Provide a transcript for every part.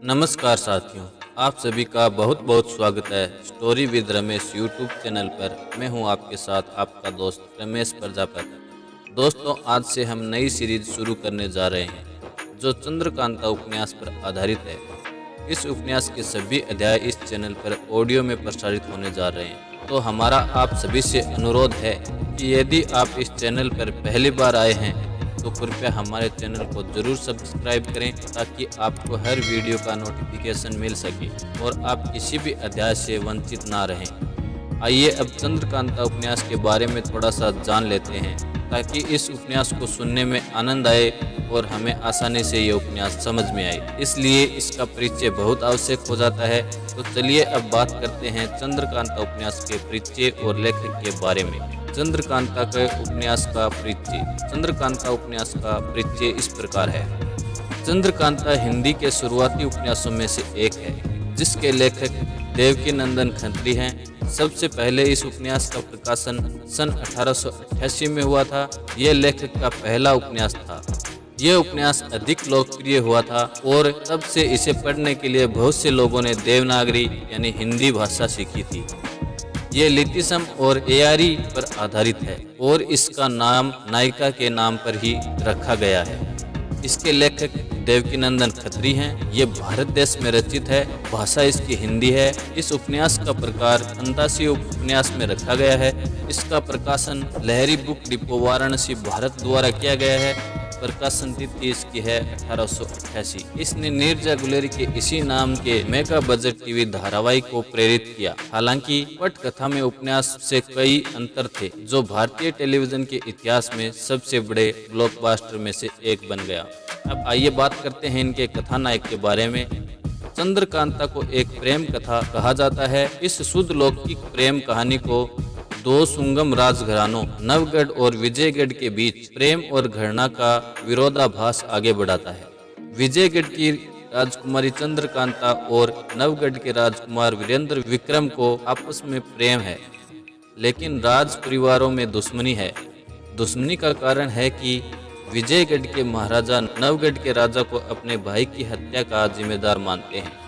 नमस्कार साथियों, आप सभी का बहुत बहुत स्वागत है story with Ramesh YouTube channel पर। मैं हूं आपके साथ आपका दोस्त रमेश प्रजापति। दोस्तों, आज से हम नई सीरीज शुरू करने जा रहे हैं जो चंद्रकांता उपन्यास पर आधारित है। इस उपन्यास के सभी अध्याय इस चैनल पर ऑडियो में प्रसारित होने जा रहे हैं। तो हमारा आप सभी से अनुरोध है कि यदि आप इस चैनल पर पहली बार आए हैं तो कृपया हमारे चैनल को जरूर सब्सक्राइब करें ताकि आपको हर वीडियो का नोटिफिकेशन मिल सके और आप किसी भी अध्याय से वंचित ना रहें। आइए अब चंद्रकांता उपन्यास के बारे में थोड़ा सा जान लेते हैं ताकि इस उपन्यास को सुनने में आनंद आए और हमें आसानी से ये उपन्यास समझ में आए। इसलिए इसका परिचय बहुत आवश्यक हो जाता है। तो चलिए अब बात करते हैं चंद्रकांता उपन्यास के परिचय और लेखक के बारे में। चंद्रकांता के उपन्यास का परिचय। चंद्रकांता उपन्यास का परिचय इस प्रकार है। चंद्रकांता हिंदी के शुरुआती उपन्यासों में से एक है जिसके लेखक देवकीनंदन खत्री हैं। सबसे पहले इस उपन्यास का प्रकाशन सन 1888 में हुआ था। यह लेखक का पहला उपन्यास था। यह उपन्यास अधिक लोकप्रिय हुआ था और तब से इसे पढ़ने के लिए बहुत से लोगों ने देवनागरी यानी हिंदी भाषा सीखी थी। ये लितिसम और एआरी पर आधारित है और इसका नाम नायिका के नाम पर ही रखा गया है। इसके लेखक देवकीनंदन खत्री हैं। ये भारत देश में रचित है। भाषा इसकी हिंदी है। इस उपन्यास का प्रकार फंतासी उपन्यास में रखा गया है। इसका प्रकाशन लहरी बुक डिपो वाराणसी भारत द्वारा किया गया है। प्रकाशन तिथि इसकी है 1888। इसने नीरजा गुलेरी के इसी नाम के मेगा बजट टीवी धारावाहिक को प्रेरित किया। हालांकि पटकथा में उपन्यास से कई अंतर थे जो भारतीय टेलीविजन के इतिहास में सबसे बड़े ब्लॉकबस्टर में से एक बन गया। अब आइए बात करते हैं इनके कथानायक के बारे में। चंद्रकांता को एक प्रेम कथा कहा जाता है। इस शुद्ध लौकिक प्रेम कहानी को दो सुंगम राजघरानों नवगढ़ और विजयगढ़ के बीच प्रेम और घृणा का विरोधाभास आगे बढ़ाता है। विजयगढ़ की राजकुमारी चंद्रकांता और नवगढ़ के राजकुमार वीरेंद्र विक्रम को आपस में प्रेम है, लेकिन राज परिवारों में दुश्मनी है। दुश्मनी का कारण है कि विजयगढ़ के महाराजा नवगढ़ के राजा को अपने भाई की हत्या का जिम्मेदार मानते हैं।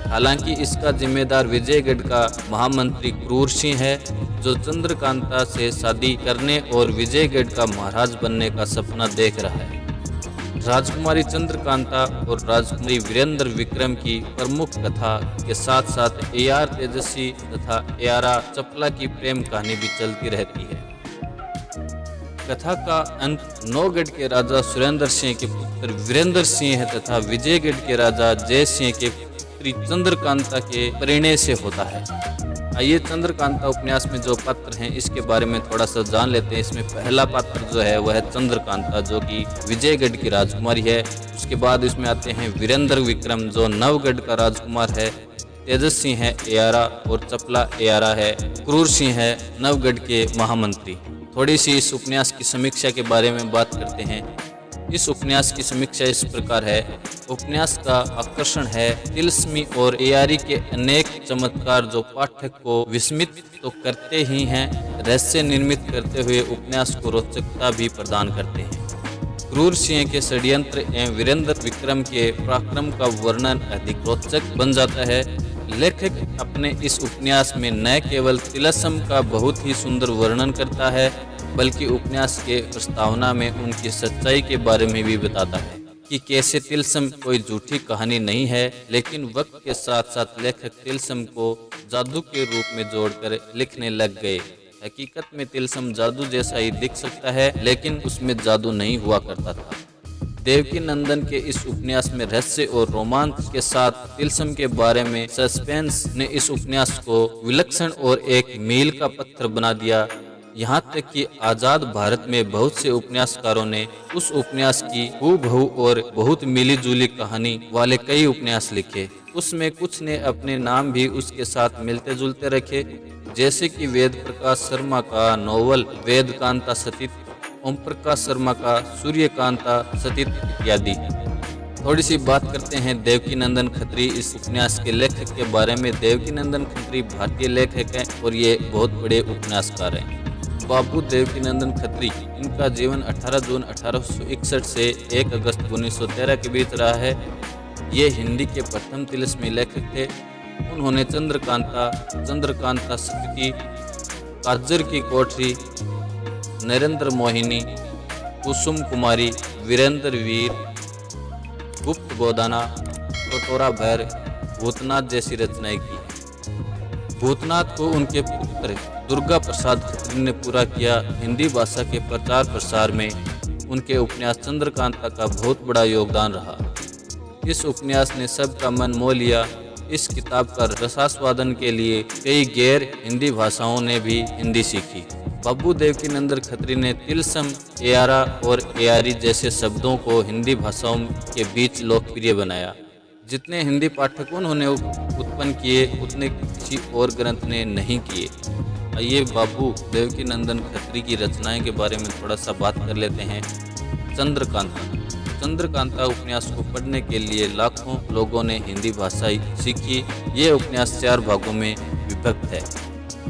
हालांकि इसका जिम्मेदार विजयगढ़ का महामंत्री क्रूर सिंह है जो चंद्रकांता से शादी करने और विजयगढ़ का महाराज बनने का सपना देख रहा है। राजकुमारी चंद्रकांता और राजकुमारी वीरेंद्र विक्रम की प्रमुख कथा के साथ साथ AR तेजस्वी तथा AR चपला की प्रेम कहानी भी चलती रहती है। कथा का अंत नौगढ़ के राजा सुरेंद्र सिंह के पुत्र वीरेंद्र सिंह है तथा विजयगढ़ के राजा जय सिंह के पुत्री चंद्रकांता के परिणय से होता है। आइए चंद्रकांता उपन्यास में जो पात्र हैं इसके बारे में थोड़ा सा जान लेते हैं। इसमें पहला पात्र जो है वह है चंद्रकांता जो कि विजयगढ़ की राजकुमारी है। उसके बाद इसमें आते हैं वीरेंद्र विक्रम जो नवगढ़ का राजकुमार है। तेजस्वी है AR और चपला AR है। क्रूर सिंह है नवगढ़ के महामंत्री। थोड़ी सी इस उपन्यास की समीक्षा के बारे में बात करते हैं। इस उपन्यास की समीक्षा इस प्रकार है। उपन्यास का आकर्षण है तिलस्मी और AR के अनेक चमत्कार जो पाठक को विस्मित तो करते ही हैं, रहस्य निर्मित करते हुए उपन्यास को रोचकता भी प्रदान करते हैं। क्रूर सिंह के षड्यंत्र एवं वीरेंद्र विक्रम के पराक्रम का वर्णन अधिक रोचक बन जाता है। लेखक अपने इस उपन्यास में न केवल तिलस्म का बहुत ही सुंदर वर्णन करता है बल्कि उपन्यास के प्रस्तावना में उनकी सच्चाई के बारे में भी बताता है कि कैसे तिलस्म कोई झूठी कहानी नहीं है, लेकिन वक्त के साथ साथ लेखक तिलस्म को जादू के रूप में जोड़कर लिखने लग गए। हकीकत में तिलस्म जादू जैसा ही दिख सकता है लेकिन उसमें जादू नहीं हुआ करता था। देवकीनंदन के इस उपन्यास में रहस्य और रोमांच के साथ तिलस्म के बारे में सस्पेंस ने इस उपन्यास को विलक्षण और एक मील का पत्थर बना दिया। यहाँ तक कि आजाद भारत में बहुत से उपन्यासकारों ने उस उपन्यास की हूबहू और बहुत मिली जुली कहानी वाले कई उपन्यास लिखे। उसमें कुछ ने अपने नाम भी उसके साथ मिलते जुलते रखे, जैसे कि वेद प्रकाश शर्मा का नोवेल वेदकांता सतीत, ओम प्रकाश शर्मा का सूर्यकांता सतीत इत्यादि। थोड़ी सी बात करते हैं देवकीनंदन खत्री इस उपन्यास के लेखक के बारे में। देवकीनंदन खत्री भारतीय लेखक हैं और ये बहुत बड़े उपन्यासकार हैं। बाबू देवकीनंदन खत्री, इनका जीवन 18 जून 1861 से 1 अगस्त 1913 के बीच रहा है। ये हिंदी के प्रथम तिलिस्मी लेखक थे। उन्होंने चंद्रकांता सतती, काजर की कोठरी, नरेंद्र मोहिनी, कुसुम कुमारी, वीरेंद्र वीर, गुप्त गोदाना, कटोरा भैर, भूतनाथ जैसी रचनाएं की। भूतनाथ को उनके पुत्र दुर्गा प्रसाद खत्री ने पूरा किया। हिंदी भाषा के प्रचार प्रसार में उनके उपन्यास चंद्रकांता का बहुत बड़ा योगदान रहा। इस उपन्यास ने सबका मन मोह लिया। इस किताब का रसास्वादन के लिए कई गैर हिंदी भाषाओं ने भी हिंदी सीखी। बाबू देवकीनंदन खत्री ने तिलस्म, एयारा और एयारी जैसे शब्दों को हिंदी भाषाओं के बीच लोकप्रिय बनाया। जितने हिंदी पाठक उन्होंने उत्पन्न किए उतने किसी और ग्रंथ ने नहीं किए। आइए बाबू देवकीनंदन खत्री की रचनाएं के बारे में थोड़ा सा बात कर लेते हैं। चंद्रकांता उपन्यास को पढ़ने के लिए लाखों लोगों ने हिंदी भाषा सीखी। ये उपन्यास 4 भागों में विभक्त है।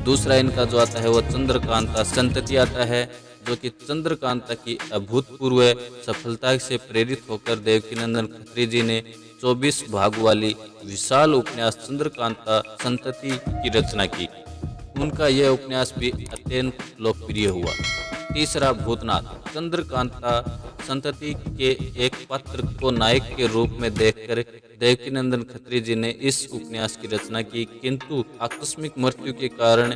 दूसरा इनका जो आता है वो चंद्रकांता संतति आता है, जो कि चंद्रकांता की अभूतपूर्व सफलता से प्रेरित होकर देवकीनंदन खत्री जी ने 24 भाग वाली विशाल उपन्यास चंद्रकांता संतति की रचना की। उनका यह उपन्यास भी अत्यंत लोकप्रिय हुआ। तीसरा भूतनाथ। चंद्रकांता संतति के एक पात्र को नायक के रूप में देखकर देवकीनंदन खत्री जी ने इस उपन्यास की रचना की, किंतु आकस्मिक मृत्यु के कारण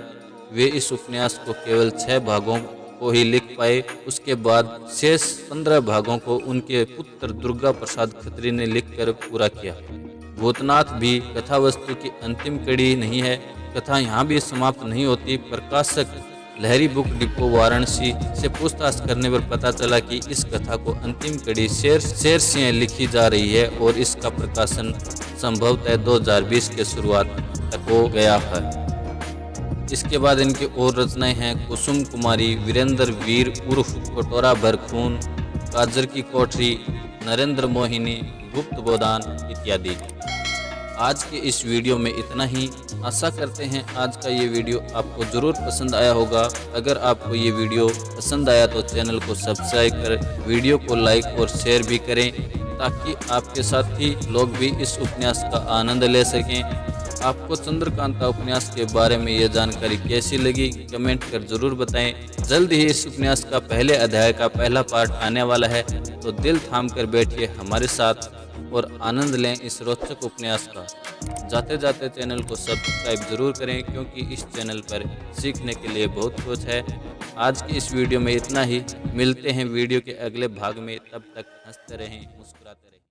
वे इस उपन्यास को केवल 6 भागों को ही लिख पाए। उसके बाद शेष 15 भागों को उनके पुत्र दुर्गा प्रसाद खत्री ने लिखकर पूरा किया। भूतनाथ भी कथा वस्तु की अंतिम कड़ी नहीं है। कथा यहाँ भी समाप्त नहीं होती। प्रकाशक लहरी बुक डिपो वाराणसी से पूछताछ करने पर पता चला कि इस कथा को अंतिम कड़ी शेर से लिखी जा रही है और इसका प्रकाशन संभवतः 2020 के शुरुआत तक हो गया है। इसके बाद इनकी और रचनाएं हैं कुसुम कुमारी, वीरेंद्र वीर उर्फ कटोरा भर खून, काजर की कोठरी, नरेंद्र मोहिनी, गुप्त गोदान इत्यादि। आज के इस वीडियो में इतना ही। आशा करते हैं आज का ये वीडियो आपको ज़रूर पसंद आया होगा। अगर आपको ये वीडियो पसंद आया तो चैनल को सब्सक्राइब कर वीडियो को लाइक और शेयर भी करें, ताकि आपके साथी लोग भी इस उपन्यास का आनंद ले सकें। आपको चंद्रकांता उपन्यास के बारे में ये जानकारी कैसी लगी कमेंट कर ज़रूर बताएं। जल्द ही इस उपन्यास का पहले अध्याय का पहला पार्ट आने वाला है, तो दिल थाम कर बैठिए हमारे साथ और आनंद लें इस रोचक उपन्यास का। जाते जाते चैनल को सब्सक्राइब जरूर करें, क्योंकि इस चैनल पर सीखने के लिए बहुत कुछ है। आज की इस वीडियो में इतना ही। मिलते हैं वीडियो के अगले भाग में। तब तक हंसते रहें, मुस्कुराते रहें।